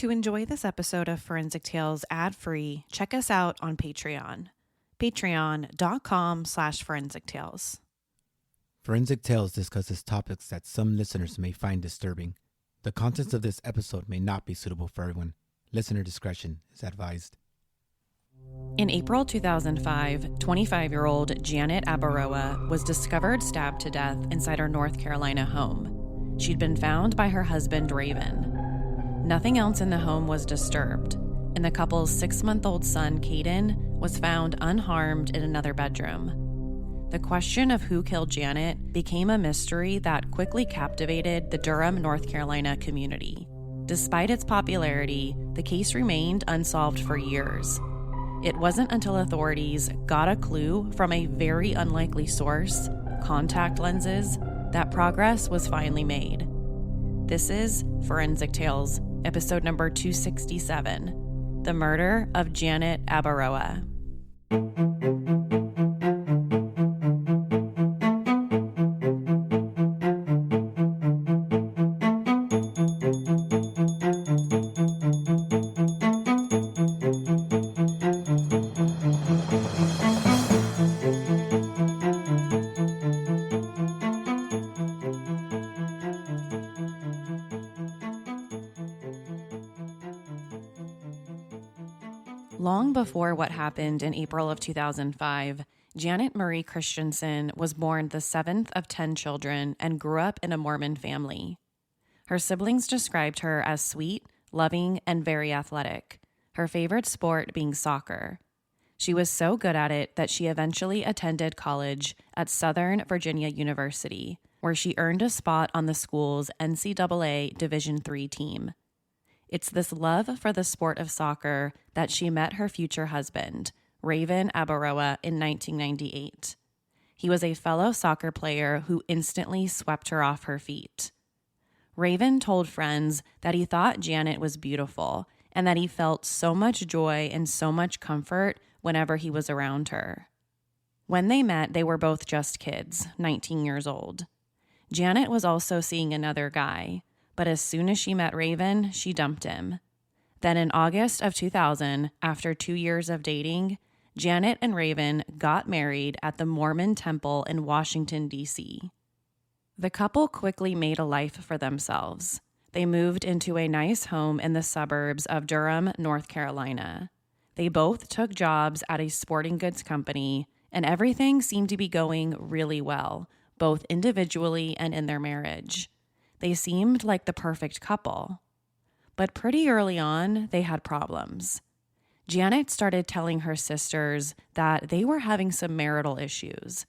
To enjoy this episode of Forensic Tales ad-free, check us out on Patreon. Patreon.com/Forensic Tales. Forensic Tales discusses topics that some listeners may find disturbing. The contents of this episode may not be suitable for everyone. Listener discretion is advised. In April 2005, 25-year-old Janet Abaroa was discovered stabbed to death inside her North Carolina home. She'd been found by her husband, Raven. Nothing else in the home was disturbed, and the couple's 6-month-old son, Kaiden, was found unharmed in another bedroom. The question of who killed Janet became a mystery that quickly captivated the Durham, North Carolina community. Despite its popularity, the case remained unsolved for years. It wasn't until authorities got a clue from a very unlikely source, contact lenses, that progress was finally made. This is Forensic Tales, episode number 267, The Murder of Janet Abaroa. Long before what happened in April of 2005, Janet Marie Christensen was born the 7th of 10 children and grew up in a Mormon family. Her siblings described her as sweet, loving, and very athletic, her favorite sport being soccer. She was so good at it that she eventually attended college at Southern Virginia University, where she earned a spot on the school's NCAA Division III team. It's this love for the sport of soccer that she met her future husband, Raven Abaroa, in 1998. He was a fellow soccer player who instantly swept her off her feet. Raven told friends that he thought Janet was beautiful and that he felt so much joy and so much comfort whenever he was around her. When they met, they were both just kids, 19 years old. Janet was also seeing another guy, but as soon as she met Raven, she dumped him. Then in August of 2000, after 2 years of dating, Janet and Raven got married at the Mormon Temple in Washington, D.C. The couple quickly made a life for themselves. They moved into a nice home in the suburbs of Durham, North Carolina. They both took jobs at a sporting goods company, and everything seemed to be going really well, both individually and in their marriage. They seemed like the perfect couple. But pretty early on, they had problems. Janet started telling her sisters that they were having some marital issues.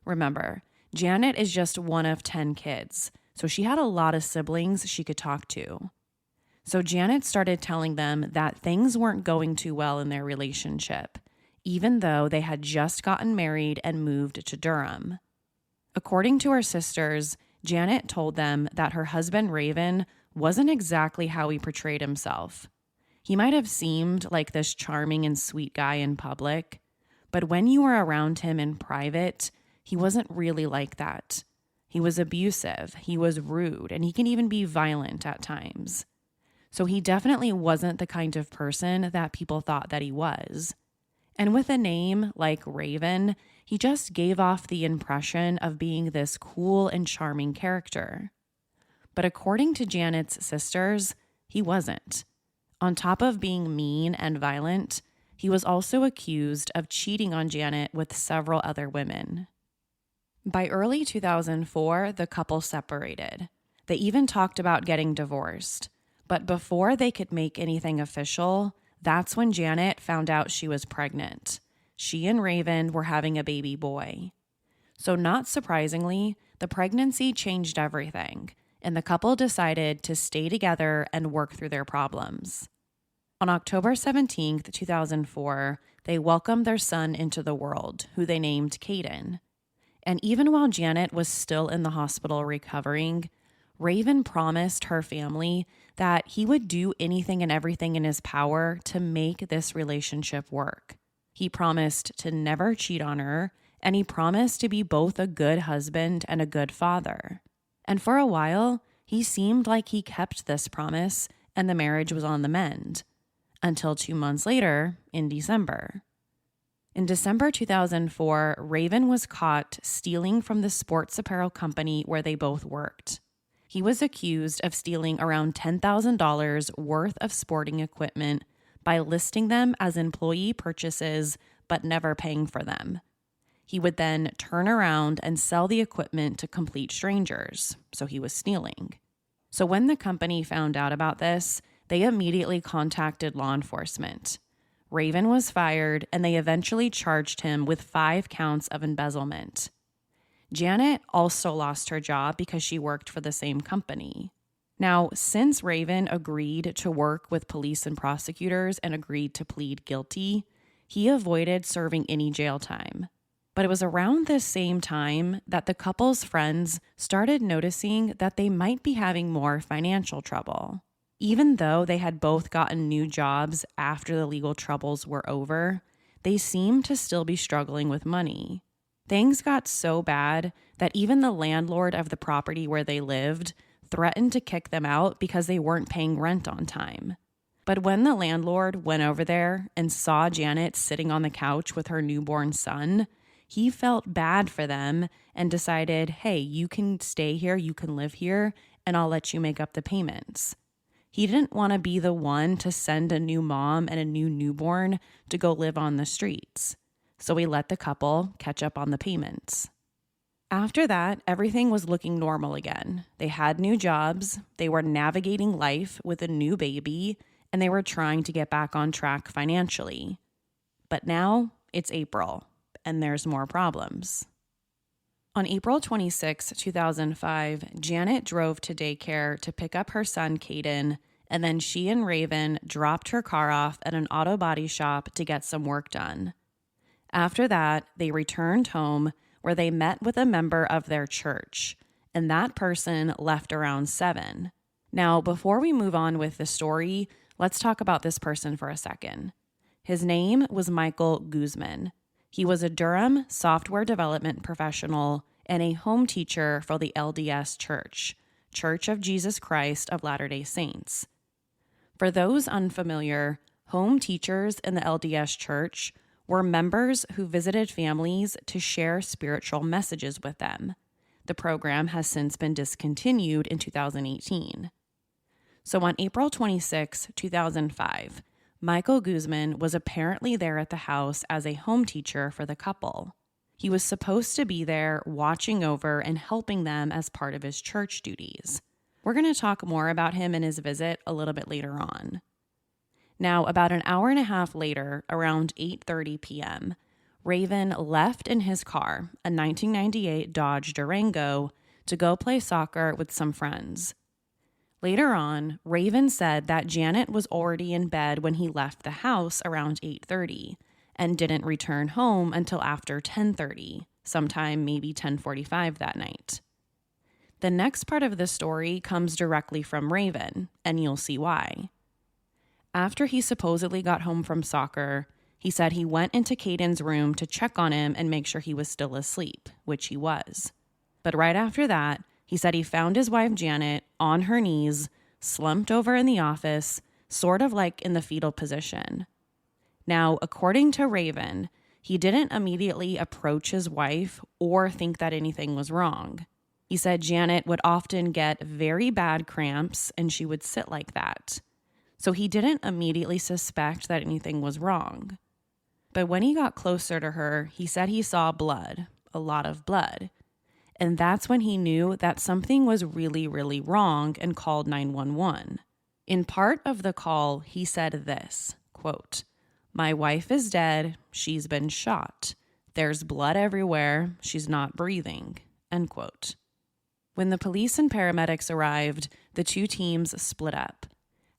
Remember, Janet is just one of 10 kids, so she had a lot of siblings she could talk to. So Janet started telling them that things weren't going too well in their relationship, even though they had just gotten married and moved to Durham. According to her sisters, Janet told them that her husband Raven wasn't exactly how he portrayed himself. He might have seemed like this charming and sweet guy in public, but when you were around him in private, he wasn't really like that. He was abusive, he was rude, and he can even be violent at times. So he definitely wasn't the kind of person that people thought that he was. And with a name like Raven, he just gave off the impression of being this cool and charming character. But according to Janet's sisters, he wasn't. On top of being mean and violent, he was also accused of cheating on Janet with several other women. By early 2004, the couple separated. They even talked about getting divorced. But before they could make anything official, that's when Janet found out she was pregnant. She and Raven were having a baby boy. So not surprisingly, the pregnancy changed everything, and the couple decided to stay together and work through their problems. On October 17th, 2004, they welcomed their son into the world, who they named Kaiden. And even while Janet was still in the hospital recovering, Raven promised her family that he would do anything and everything in his power to make this relationship work. He promised to never cheat on her, and he promised to be both a good husband and a good father. And for a while, he seemed like he kept this promise and the marriage was on the mend until 2 months later in December. In December 2004, Raven was caught stealing from the sports apparel company where they both worked. He was accused of stealing around $10,000 worth of sporting equipment by listing them as employee purchases but never paying for them. He would then turn around and sell the equipment to complete strangers, so he was stealing. So when the company found out about this, they immediately contacted law enforcement. Raven was fired, and they eventually charged him with 5 counts of embezzlement. Janet also lost her job because she worked for the same company. Now, since Raven agreed to work with police and prosecutors and agreed to plead guilty, he avoided serving any jail time. But it was around this same time that the couple's friends started noticing that they might be having more financial trouble. Even though they had both gotten new jobs after the legal troubles were over, they seemed to still be struggling with money. Things got so bad that even the landlord of the property where they lived threatened to kick them out because they weren't paying rent on time. But when the landlord went over there and saw Janet sitting on the couch with her newborn son, he felt bad for them and decided, hey, you can stay here, you can live here, and I'll let you make up the payments. He didn't want to be the one to send a new mom and a new newborn to go live on the streets. So he let the couple catch up on the payments. After that, everything was looking normal again. They had new jobs, they were navigating life with a new baby, and they were trying to get back on track financially. But now it's April, and there's more problems. On April 26, 2005, Janet drove to daycare to pick up her son, Kaiden, and then she and Raven dropped her car off at an auto body shop to get some work done. After that, they returned home where they met with a member of their church, and that person left around 7. Now, before we move on with the story, let's talk about this person for a second. His name was Michael Guzman. He was a Durham software development professional and a home teacher for the LDS Church, Church of Jesus Christ of Latter-day Saints. For those unfamiliar, home teachers in the LDS Church were members who visited families to share spiritual messages with them. The program has since been discontinued in 2018. So on April 26, 2005, Michael Guzman was apparently there at the house as a home teacher for the couple. He was supposed to be there watching over and helping them as part of his church duties. We're going to talk more about him and his visit a little bit later on. Now, about an hour and a half later, around 8:30 p.m., Raven left in his car, a 1998 Dodge Durango, to go play soccer with some friends. Later on, Raven said that Janet was already in bed when he left the house around 8:30 and didn't return home until after 10:30, sometime maybe 10:45 that night. The next part of the story comes directly from Raven, and you'll see why. After he supposedly got home from soccer, he said he went into Kaiden's room to check on him and make sure he was still asleep, which he was. But right after that, he said he found his wife Janet on her knees, slumped over in the office, sort of like in the fetal position. Now, according to Raven, he didn't immediately approach his wife or think that anything was wrong. He said Janet would often get very bad cramps and she would sit like that. So he didn't immediately suspect that anything was wrong. But when he got closer to her, he said he saw blood, a lot of blood. And that's when he knew that something was really, really wrong and called 911. In part of the call, he said this, quote, "My wife is dead. She's been shot. There's blood everywhere. She's not breathing," end quote. When the police and paramedics arrived, the two teams split up.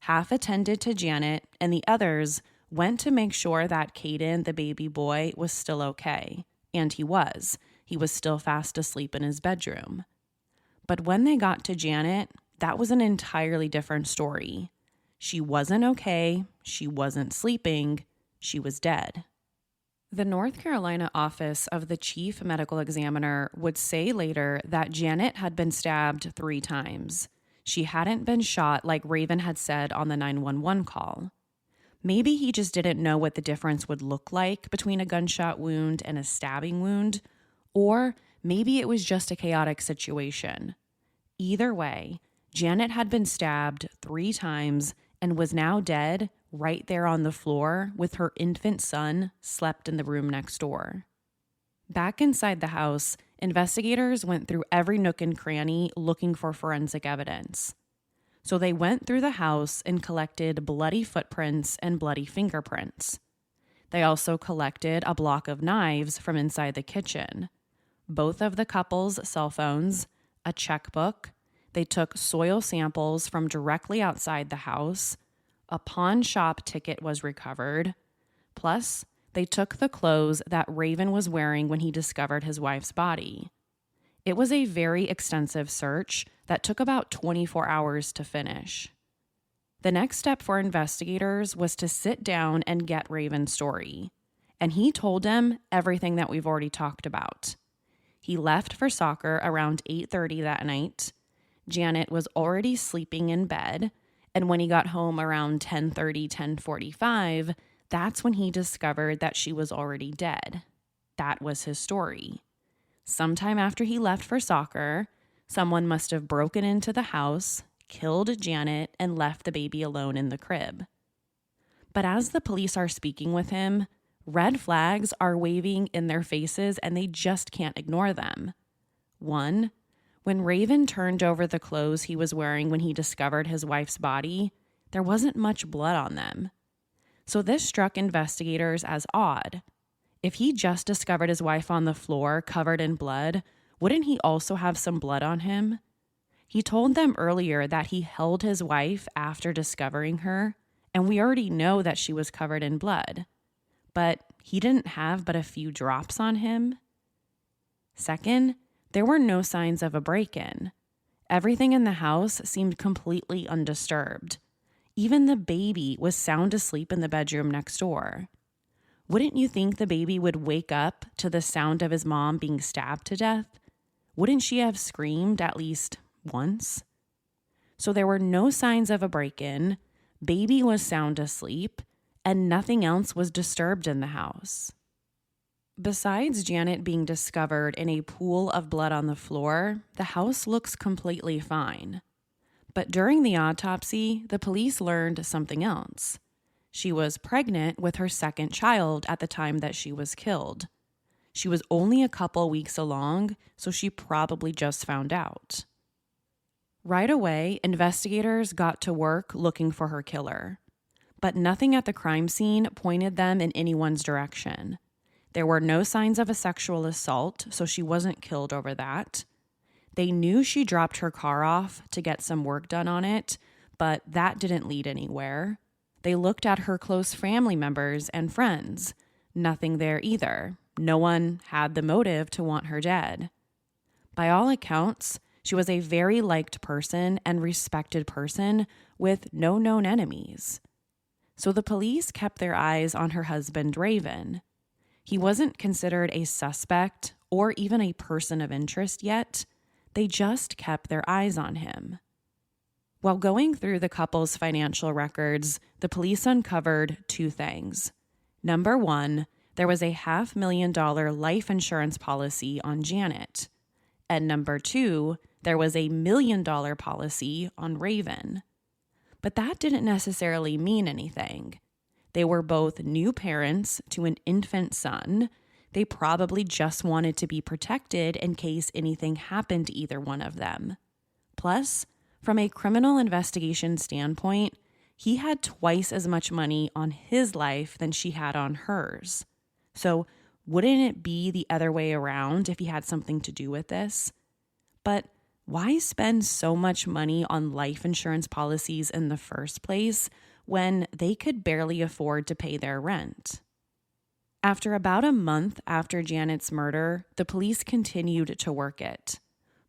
Half attended to Janet, and the others went to make sure that Kaiden, the baby boy, was still okay. And he was. He was still fast asleep in his bedroom. But when they got to Janet, that was an entirely different story. She wasn't okay. She wasn't sleeping. She was dead. The North Carolina office of the chief medical examiner would say later that Janet had been stabbed 3 times. She hadn't been shot like Raven had said on the 911 call. Maybe he just didn't know what the difference would look like between a gunshot wound and a stabbing wound, or maybe it was just a chaotic situation. Either way, Janet had been stabbed 3 times and was now dead right there on the floor with her infant son slept in the room next door. Back inside the house, investigators went through every nook and cranny looking for forensic evidence. So they went through the house and collected bloody footprints and bloody fingerprints. They also collected a block of knives from inside the kitchen, both of the couple's cell phones, a checkbook. They took soil samples from directly outside the house. A pawn shop ticket was recovered. Plus, they took the clothes that Raven was wearing when he discovered his wife's body. It was a very extensive search that took about 24 hours to finish. The next step for investigators was to sit down and get Raven's story. And he told them everything that we've already talked about. He left for soccer around 8:30 that night. Janet was already sleeping in bed. And when he got home around 10:30, 10:45, that's when he discovered that she was already dead. That was his story. Sometime after he left for soccer, someone must have broken into the house, killed Janet, and left the baby alone in the crib. But as the police are speaking with him, red flags are waving in their faces and they just can't ignore them. 1, when Raven turned over the clothes he was wearing when he discovered his wife's body, there wasn't much blood on them. So this struck investigators as odd. If he just discovered his wife on the floor covered in blood, wouldn't he also have some blood on him? He told them earlier that he held his wife after discovering her, and we already know that she was covered in blood. But he didn't have but a few drops on him. Second, there were no signs of a break-in. Everything in the house seemed completely undisturbed. Even the baby was sound asleep in the bedroom next door. Wouldn't you think the baby would wake up to the sound of his mom being stabbed to death? Wouldn't she have screamed at least once? So there were no signs of a break-in, baby was sound asleep, and nothing else was disturbed in the house. Besides Janet being discovered in a pool of blood on the floor, the house looks completely fine. But during the autopsy, the police learned something else. She was pregnant with her second child at the time that she was killed. She was only a couple weeks along, so she probably just found out. Right away, investigators got to work looking for her killer. But nothing at the crime scene pointed them in anyone's direction. There were no signs of a sexual assault, so she wasn't killed over that. They knew she dropped her car off to get some work done on it, but that didn't lead anywhere. They looked at her close family members and friends. Nothing there either. No one had the motive to want her dead. By all accounts, she was a very liked person and respected person with no known enemies. So the police kept their eyes on her husband, Raven. He wasn't considered a suspect or even a person of interest yet. They just kept their eyes on him. While going through the couple's financial records, the police uncovered 2 things. Number 1, there was a $500,000 life insurance policy on Janet. And number 2, there was a $1 million policy on Raven. But that didn't necessarily mean anything. They were both new parents to an infant son. They probably just wanted to be protected in case anything happened to either one of them. Plus, from a criminal investigation standpoint, he had twice as much money on his life than she had on hers. So wouldn't it be the other way around if he had something to do with this? But why spend so much money on life insurance policies in the first place when they could barely afford to pay their rent? After about a month after Janet's murder, the police continued to work it.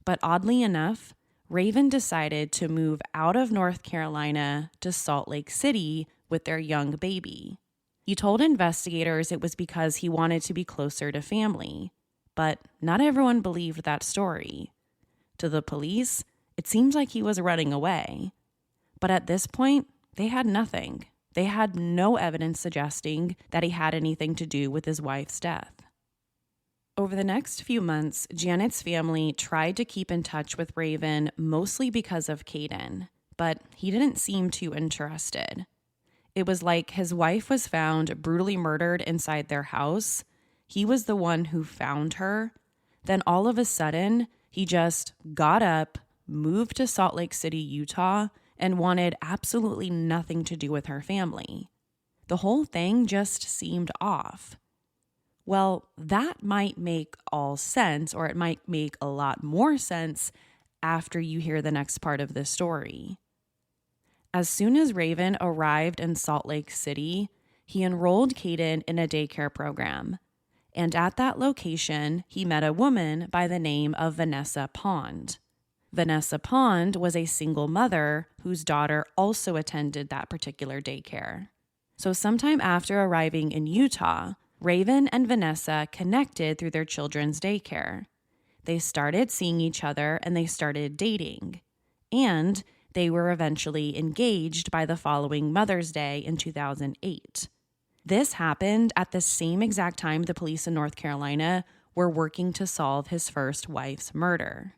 But oddly enough, Raven decided to move out of North Carolina to Salt Lake City with their young baby. He told investigators it was because he wanted to be closer to family, but not everyone believed that story. To the police, It seemed like he was running away. But at this point, they had nothing. They had no evidence suggesting that he had anything to do with his wife's death. Over the next few months, Janet's family tried to keep in touch with Raven mostly because of Kaiden, but he didn't seem too interested. It was like his wife was found brutally murdered inside their house. He was the one who found her. Then all of a sudden, he just got up, moved to Salt Lake City, Utah, and wanted absolutely nothing to do with her family. The whole thing just seemed off. Well, that might make all sense, or it might make a lot more sense after you hear the next part of this story. As soon as Raven arrived in Salt Lake City, he enrolled Kaiden in a daycare program. And at that location, he met a woman by the name of Vanessa Pond. Vanessa Pond was a single mother whose daughter also attended that particular daycare. So sometime after arriving in Utah, Raven and Vanessa connected through their children's daycare. They started seeing each other and they started dating. And they were eventually engaged by the following Mother's Day in 2008. This happened at the same exact time the police in North Carolina were working to solve his first wife's murder.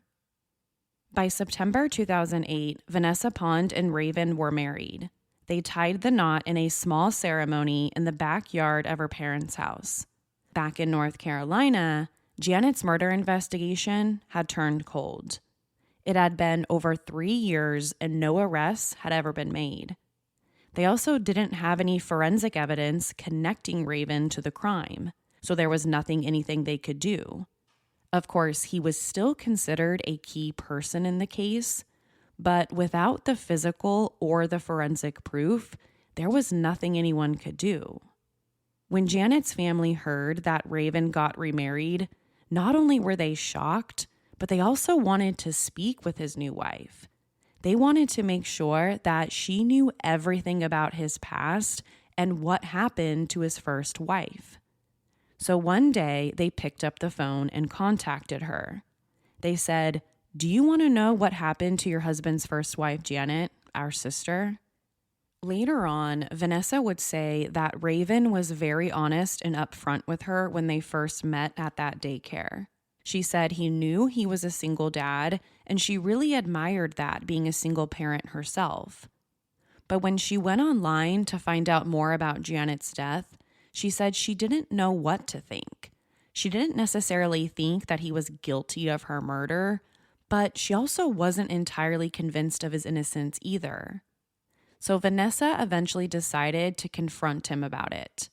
By September 2008, Vanessa Pond and Raven were married. They tied the knot in a small ceremony in the backyard of her parents' house. Back in North Carolina, Janet's murder investigation had turned cold. It had been over 3 years and no arrests had ever been made. They also didn't have any forensic evidence connecting Raven to the crime, so there was anything they could do. Of course, he was still considered a key person in the case, but without the physical or the forensic proof, there was nothing anyone could do. When Janet's family heard that Raven got remarried, not only were they shocked, but they also wanted to speak with his new wife. They wanted to make sure that she knew everything about his past and what happened to his first wife. So one day, they picked up the phone and contacted her. They said, "Do you want to know what happened to your husband's first wife, Janet, our sister?" Later on, Vanessa would say that Raven was very honest and upfront with her when they first met at that daycare. She said he knew he was a single dad, and she really admired that, being a single parent herself. But when she went online to find out more about Janet's death, she said she didn't know what to think. She didn't necessarily think that he was guilty of her murder, but she also wasn't entirely convinced of his innocence either. So Vanessa eventually decided to confront him about it.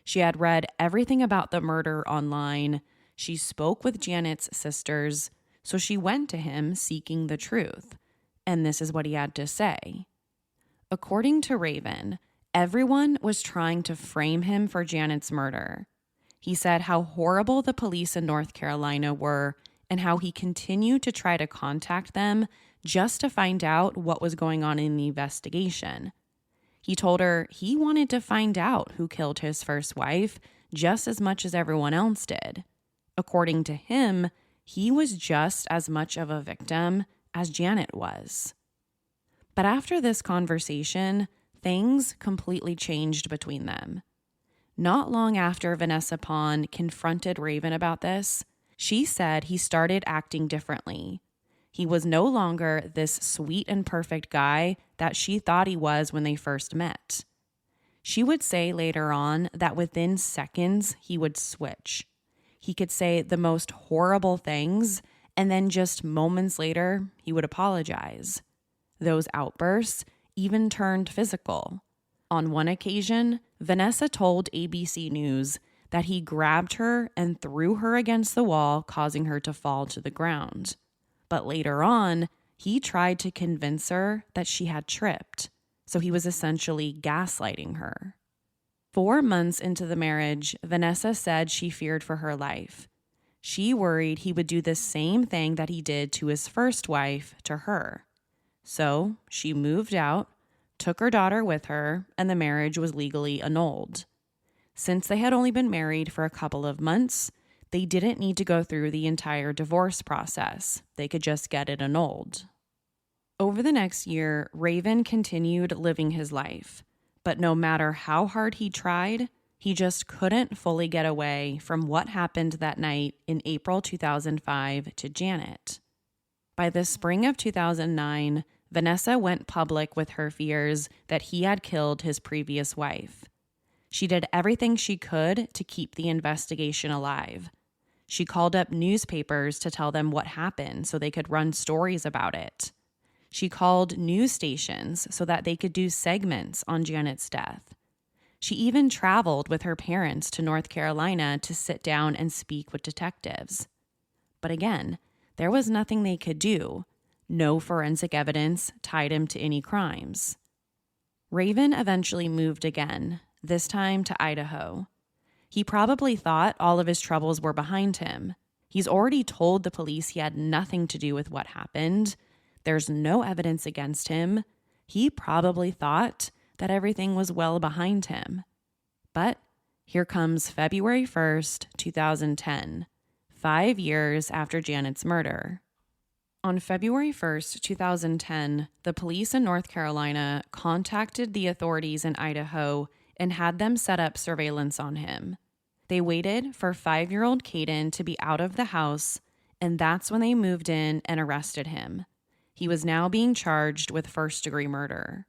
She had read everything about the murder online. She spoke with Janet's sisters, so she went to him seeking the truth. And this is what he had to say. According to Raven, everyone was trying to frame him for Janet's murder. He said how horrible the police in North Carolina were and how he continued to try to contact them just to find out what was going on in the investigation. He told her he wanted to find out who killed his first wife just as much as everyone else did. According to him, he was just as much of a victim as Janet was. But after this conversation, things completely changed between them. Not long after Vanessa Pond confronted Raven about this, she said he started acting differently. He was no longer this sweet and perfect guy that she thought he was when they first met. She would say later on that within seconds, he would switch. He could say the most horrible things, and then just moments later, he would apologize. Those outbursts even turned physical. On one occasion, Vanessa told ABC News that he grabbed her and threw her against the wall, causing her to fall to the ground. But later on, he tried to convince her that she had tripped, so he was essentially gaslighting her. 4 months into the marriage, Vanessa said she feared for her life. She worried he would do the same thing that he did to his first wife to her. So she moved out, took her daughter with her, and the marriage was legally annulled. Since they had only been married for a couple of months, they didn't need to go through the entire divorce process. They could just get it annulled. Over the next year, Raven continued living his life, but no matter how hard he tried, he just couldn't fully get away from what happened that night in April 2005 to Janet. By the spring of 2009, Vanessa went public with her fears that he had killed his previous wife. She did everything she could to keep the investigation alive. She called up newspapers to tell them what happened so they could run stories about it. She called news stations so that they could do segments on Janet's death. She even traveled with her parents to North Carolina to sit down and speak with detectives. But again, there was nothing they could do. No forensic evidence tied him to any crimes. Raven eventually moved again, this time to Idaho. He probably thought all of his troubles were behind him. He's already told the police he had nothing to do with what happened. There's no evidence against him. He probably thought that everything was well behind him. But here comes February 1st, 2010, 5 years after Janet's murder. On February 1st, 2010, the police in North Carolina contacted the authorities in Idaho and had them set up surveillance on him. They waited for 5-year-old Kaiden to be out of the house, and that's when they moved in and arrested him. He was now being charged with first-degree murder.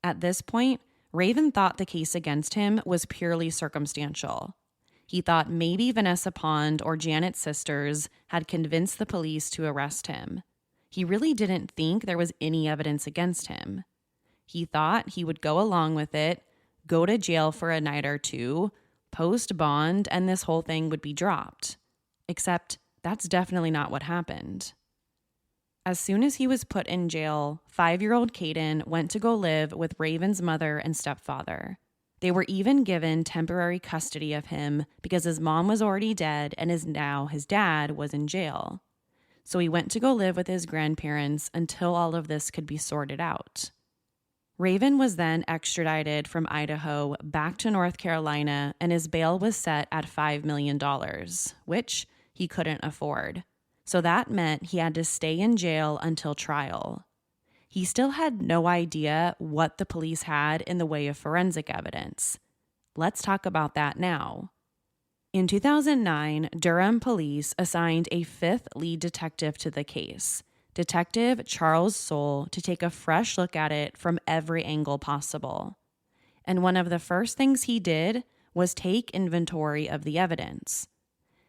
At this point, Raven thought the case against him was purely circumstantial. He thought maybe Vanessa Pond or Janet's sisters had convinced the police to arrest him. He really didn't think there was any evidence against him. He thought he would go along with it, go to jail for a night or two, post bond, and this whole thing would be dropped. Except that's definitely not what happened. As soon as he was put in jail, 5-year-old Kaiden went to go live with Raven's mother and stepfather. They were even given temporary custody of him because his mom was already dead and his dad was in jail. So he went to go live with his grandparents until all of this could be sorted out. Raven was then extradited from Idaho back to North Carolina, and his bail was set at $5 million, which he couldn't afford. So that meant he had to stay in jail until trial. He still had no idea what the police had in the way of forensic evidence. Let's talk about that now. In 2009, Durham police assigned a 5th lead detective to the case, Detective Charles Soule, to take a fresh look at it from every angle possible. And one of the first things he did was take inventory of the evidence.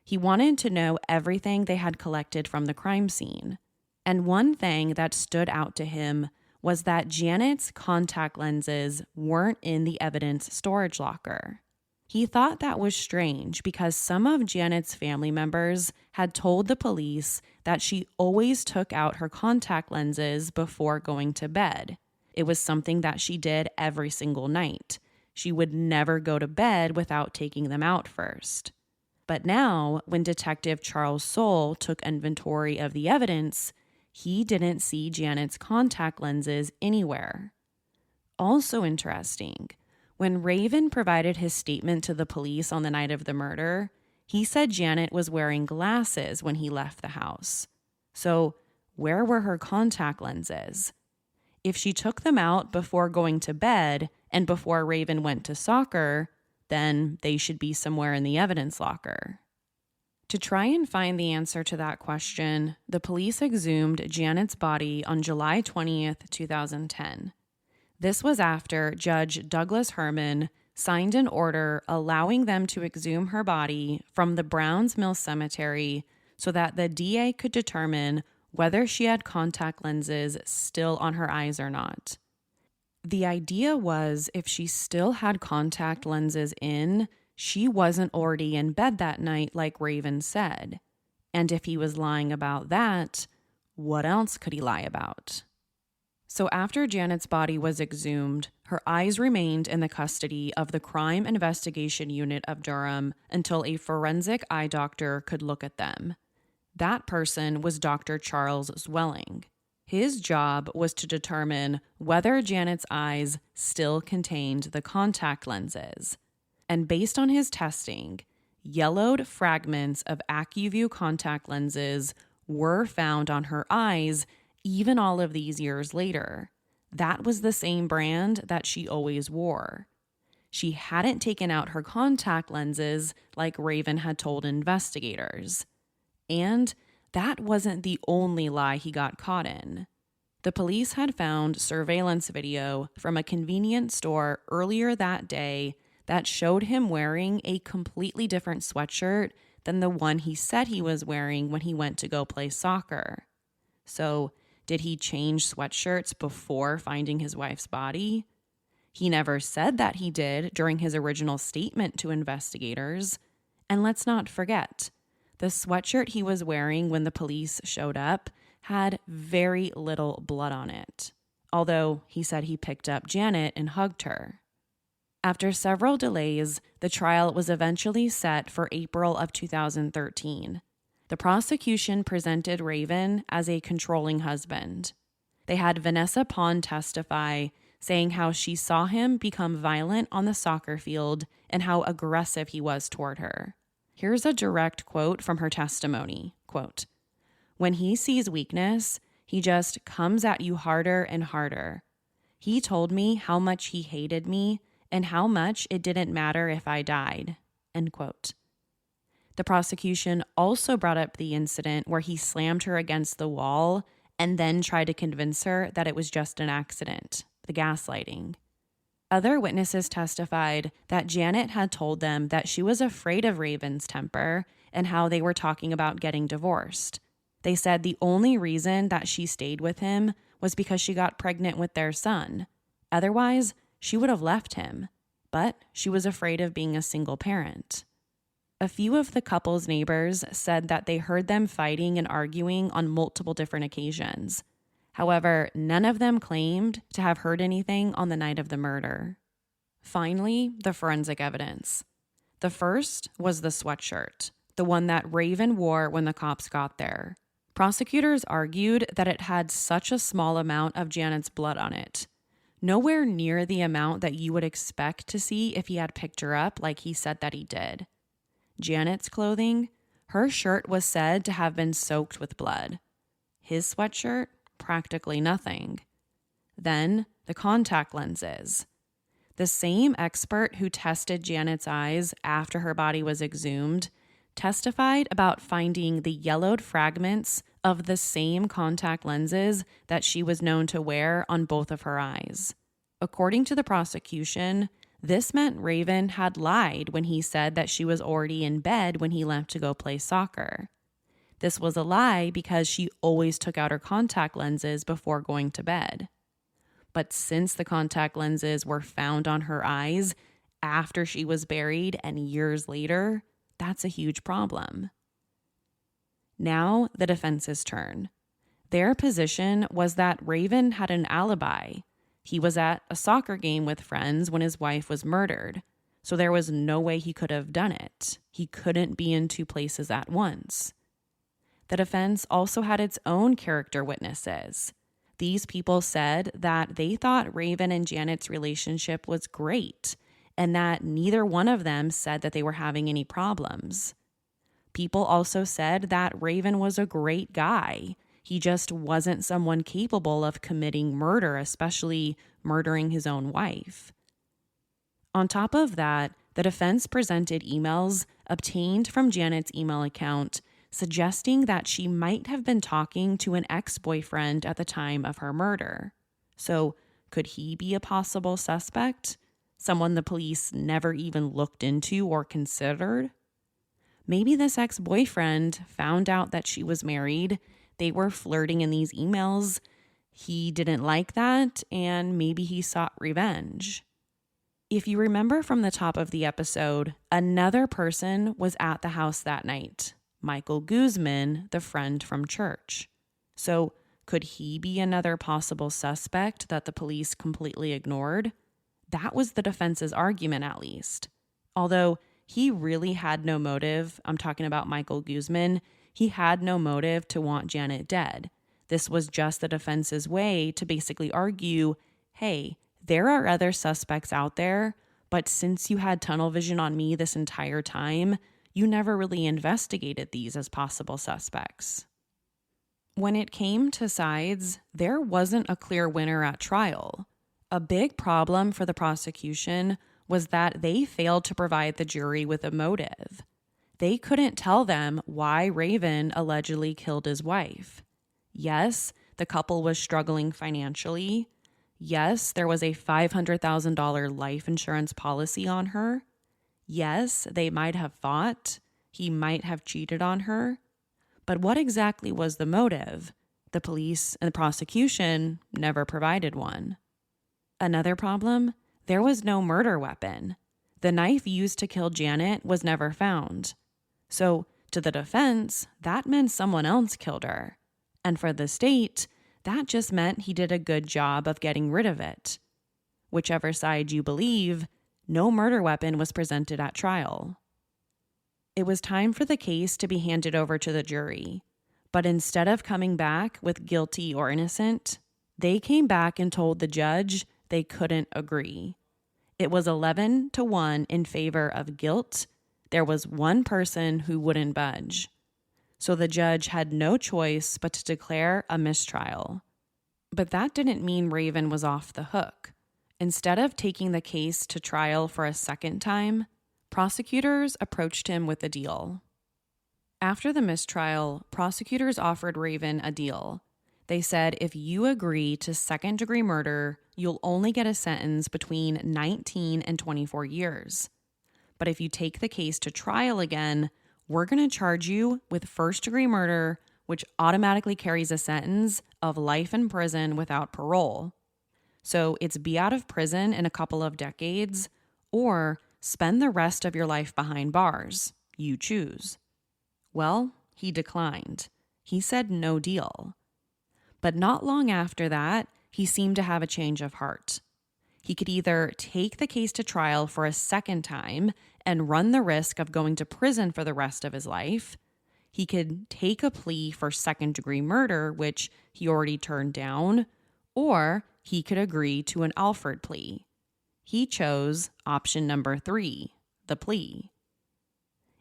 He wanted to know everything they had collected from the crime scene. And one thing that stood out to him was that Janet's contact lenses weren't in the evidence storage locker. He thought that was strange because some of Janet's family members had told the police that she always took out her contact lenses before going to bed. It was something that she did every single night. She would never go to bed without taking them out first. But now, when Detective Charles Soule took inventory of the evidence, he didn't see Janet's contact lenses anywhere. Also interesting, when Raven provided his statement to the police on the night of the murder, he said Janet was wearing glasses when he left the house. So, where were her contact lenses? If she took them out before going to bed and before Raven went to soccer, then they should be somewhere in the evidence locker. To try and find the answer to that question, the police exhumed Janet's body on July 20th, 2010. This was after Judge Douglas Herman signed an order allowing them to exhume her body from the Browns Mill Cemetery so that the DA could determine whether she had contact lenses still on her eyes or not. The idea was if she still had contact lenses in, she wasn't already in bed that night like Raven said. And if he was lying about that, what else could he lie about? So after Janet's body was exhumed, her eyes remained in the custody of the Crime Investigation Unit of Durham until a forensic eye doctor could look at them. That person was Dr. Charles Zwelling. His job was to determine whether Janet's eyes still contained the contact lenses. And based on his testing, yellowed fragments of AccuView contact lenses were found on her eyes, even all of these years later. That was the same brand that she always wore. She hadn't taken out her contact lenses like Raven had told investigators. And that wasn't the only lie he got caught in. The police had found surveillance video from a convenience store earlier that day that showed him wearing a completely different sweatshirt than the one he said he was wearing when he went to go play soccer. So, did he change sweatshirts before finding his wife's body? He never said that he did during his original statement to investigators. And let's not forget, the sweatshirt he was wearing when the police showed up had very little blood on it, although he said he picked up Janet and hugged her. After several delays, the trial was eventually set for April of 2013. The prosecution presented Raven as a controlling husband. They had Vanessa Pond testify, saying how she saw him become violent on the soccer field and how aggressive he was toward her. Here's a direct quote from her testimony. Quote, "When he sees weakness, he just comes at you harder and harder. He told me how much he hated me and how much it didn't matter if I died." End quote. The prosecution also brought up the incident where he slammed her against the wall and then tried to convince her that it was just an accident, the gaslighting. Other witnesses testified that Janet had told them that she was afraid of Raven's temper and how they were talking about getting divorced. They said the only reason that she stayed with him was because she got pregnant with their son. Otherwise, she would have left him, but she was afraid of being a single parent. A few of the couple's neighbors said that they heard them fighting and arguing on multiple different occasions. However, none of them claimed to have heard anything on the night of the murder. Finally, the forensic evidence. The first was the sweatshirt, the one that Raven wore when the cops got there. Prosecutors argued that it had such a small amount of Janet's blood on it, nowhere near the amount that you would expect to see if he had picked her up like he said that he did. Janet's clothing, her shirt was said to have been soaked with blood. His sweatshirt, practically nothing. Then, the contact lenses. The same expert who tested Janet's eyes after her body was exhumed testified about finding the yellowed fragments of the same contact lenses that she was known to wear on both of her eyes. According to the prosecution, this meant Raven had lied when he said that she was already in bed when he left to go play soccer. This was a lie because she always took out her contact lenses before going to bed. But since the contact lenses were found on her eyes after she was buried and years later, that's a huge problem. Now the defense's turn. Their position was that Raven had an alibi. He was at a soccer game with friends when his wife was murdered, so there was no way he could have done it. He couldn't be in two places at once. The defense also had its own character witnesses. These people said that they thought Raven and Janet's relationship was great and that neither one of them said that they were having any problems. People also said that Raven was a great guy. He just wasn't someone capable of committing murder, especially murdering his own wife. On top of that, the defense presented emails obtained from Janet's email account suggesting that she might have been talking to an ex-boyfriend at the time of her murder. So, could he be a possible suspect? Someone the police never even looked into or considered? Maybe this ex-boyfriend found out that she was married. They were flirting in these emails. He didn't like that, and maybe he sought revenge. If you remember from the top of the episode, another person was at the house that night. Michael Guzman, the friend from church. So, could he be another possible suspect that the police completely ignored? That was the defense's argument, at least. Although he really had no motive, I'm talking about Michael Guzman, he had no motive to want Janet dead. This was just the defense's way to basically argue, hey, there are other suspects out there, but since you had tunnel vision on me this entire time, you never really investigated these as possible suspects. When it came to sides, there wasn't a clear winner at trial. A big problem for the prosecution was that they failed to provide the jury with a motive. They couldn't tell them why Raven allegedly killed his wife. Yes, the couple was struggling financially. Yes, there was a $500,000 life insurance policy on her. Yes, they might have thought he might have cheated on her. But what exactly was the motive? The police and the prosecution never provided one. Another problem, there was no murder weapon. The knife used to kill Janet was never found. So, to the defense, that meant someone else killed her. And for the state, that just meant he did a good job of getting rid of it. Whichever side you believe, no murder weapon was presented at trial. It was time for the case to be handed over to the jury. But instead of coming back with guilty or innocent, they came back and told the judge they couldn't agree. It was 11-1 in favor of guilt. There was one person who wouldn't budge. So the judge had no choice but to declare a mistrial. But that didn't mean Raven was off the hook. Instead of taking the case to trial for a second time, prosecutors approached him with a deal. After the mistrial, prosecutors offered Raven a deal. They said if you agree to second-degree murder, you'll only get a sentence between 19 and 24 years. But if you take the case to trial again, we're going to charge you with first-degree murder, which automatically carries a sentence of life in prison without parole. So it's be out of prison in a couple of decades, or spend the rest of your life behind bars. You choose. Well, he declined. He said no deal. But not long after that, he seemed to have a change of heart. He could either take the case to trial for a second time and run the risk of going to prison for the rest of his life. He could take a plea for second-degree murder, which he already turned down, or he could agree to an Alford plea. He chose option number 3, the plea.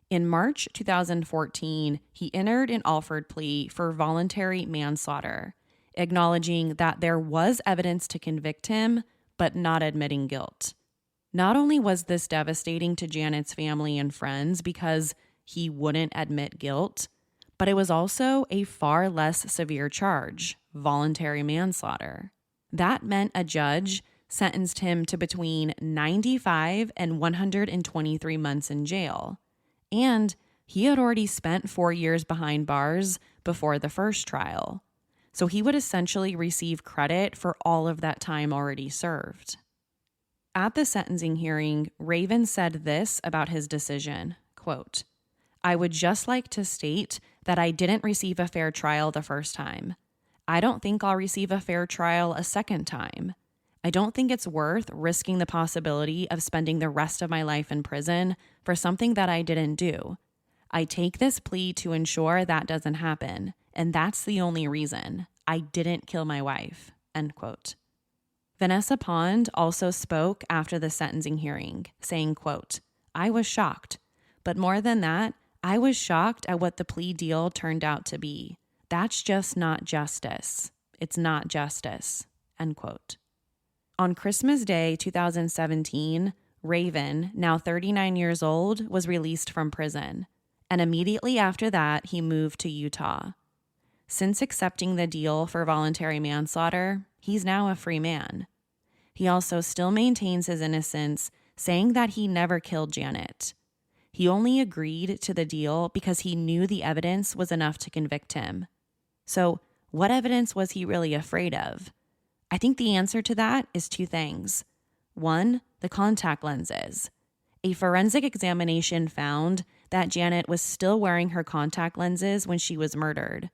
In March 2014, he entered an Alford plea for voluntary manslaughter, acknowledging that there was evidence to convict him, but not admitting guilt. Not only was this devastating to Janet's family and friends because he wouldn't admit guilt, but it was also a far less severe charge, voluntary manslaughter. That meant a judge sentenced him to between 95 and 123 months in jail. And he had already spent 4 years behind bars before the first trial. So he would essentially receive credit for all of that time already served. At the sentencing hearing, Raven said this about his decision, quote, "I would just like to state that I didn't receive a fair trial the first time. I don't think I'll receive a fair trial a second time. I don't think it's worth risking the possibility of spending the rest of my life in prison for something that I didn't do. I take this plea to ensure that doesn't happen, and that's the only reason. I didn't kill my wife," end quote. Vanessa Pond also spoke after the sentencing hearing, saying, quote, "I was shocked, but more than that, I was shocked at what the plea deal turned out to be. That's just not justice. It's not justice," end quote. On Christmas Day 2017, Raven, now 39 years old, was released from prison. And immediately after that, he moved to Utah. Since accepting the deal for voluntary manslaughter, he's now a free man. He also still maintains his innocence, saying that he never killed Janet. He only agreed to the deal because he knew the evidence was enough to convict him. So, what evidence was he really afraid of? I think the answer to that is 2 things. 1, the contact lenses. A forensic examination found that Janet was still wearing her contact lenses when she was murdered.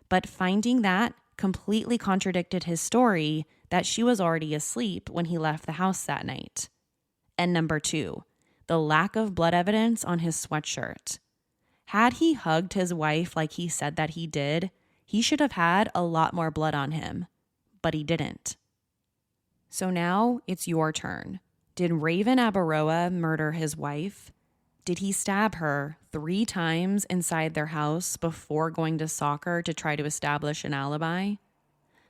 But finding that completely contradicted his story that she was already asleep when he left the house that night. And number 2, the lack of blood evidence on his sweatshirt. Had he hugged his wife like he said that he did, he should have had a lot more blood on him. But he didn't. So now it's your turn. Did Raven Abaroa murder his wife? Did he stab her 3 times inside their house before going to soccer to try to establish an alibi?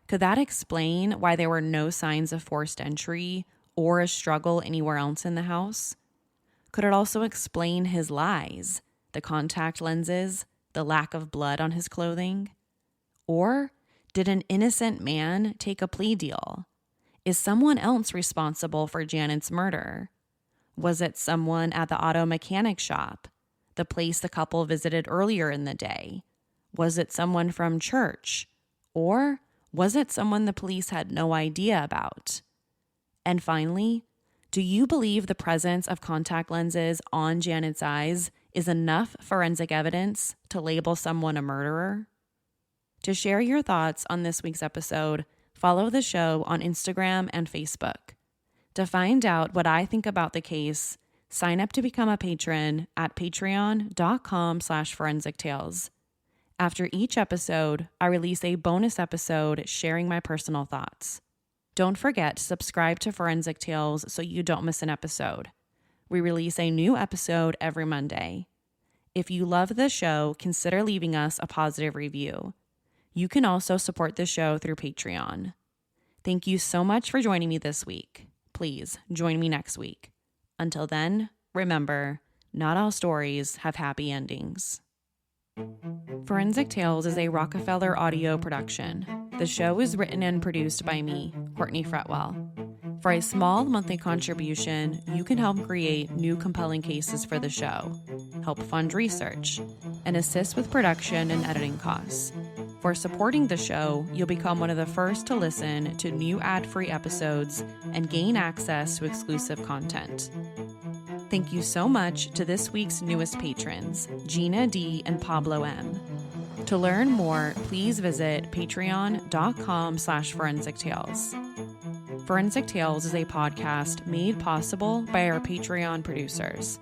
Could that explain why there were no signs of forced entry or a struggle anywhere else in the house? Could it also explain his lies, the contact lenses, the lack of blood on his clothing? Or did an innocent man take a plea deal? Is someone else responsible for Janet's murder? Was it someone at the auto mechanic shop, the place the couple visited earlier in the day? Was it someone from church? Or was it someone the police had no idea about? And finally, do you believe the presence of contact lenses on Janet's eyes is enough forensic evidence to label someone a murderer? To share your thoughts on this week's episode, follow the show on Instagram and Facebook. To find out what I think about the case, sign up to become a patron at patreon.com/forensictales. After each episode, I release a bonus episode sharing my personal thoughts. Don't forget to subscribe to Forensic Tales so you don't miss an episode. We release a new episode every Monday. If you love the show, consider leaving us a positive review. You can also support the show through Patreon. Thank you so much for joining me this week. Please join me next week. Until then, remember, not all stories have happy endings. Forensic Tales is a Rockefeller audio production. The show is written and produced by me, Courtney Fretwell. For a small monthly contribution, you can help create new compelling cases for the show, help fund research, and assist with production and editing costs. For supporting the show, you'll become one of the first to listen to new ad-free episodes and gain access to exclusive content. Thank you so much to this week's newest patrons, Gina D. and Pablo M. To learn more, please visit patreon.com/Forensic Tales. Forensic Tales is a podcast made possible by our Patreon producers,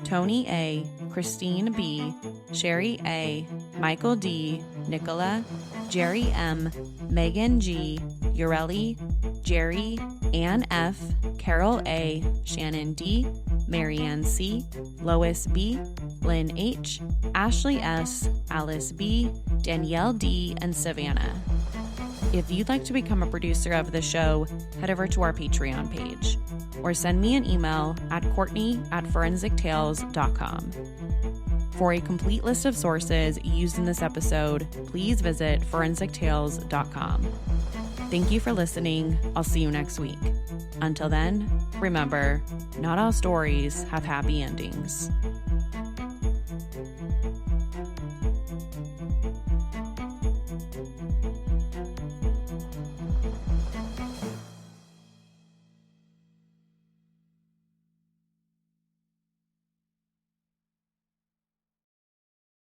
Tony A., Christine B., Sherry A., Michael D., Nicola, Jerry M., Megan G., Ureli, Jerry, Ann F., Carol A., Shannon D., Marianne C., Lois B., Lynn H., Ashley S., Alice B., Danielle D., and Savannah. If you'd like to become a producer of the show, head over to our Patreon page or send me an email at courtney@forensictales.com. For a complete list of sources used in this episode, please visit forensictales.com. Thank you for listening. I'll see you next week. Until then, remember, not all stories have happy endings.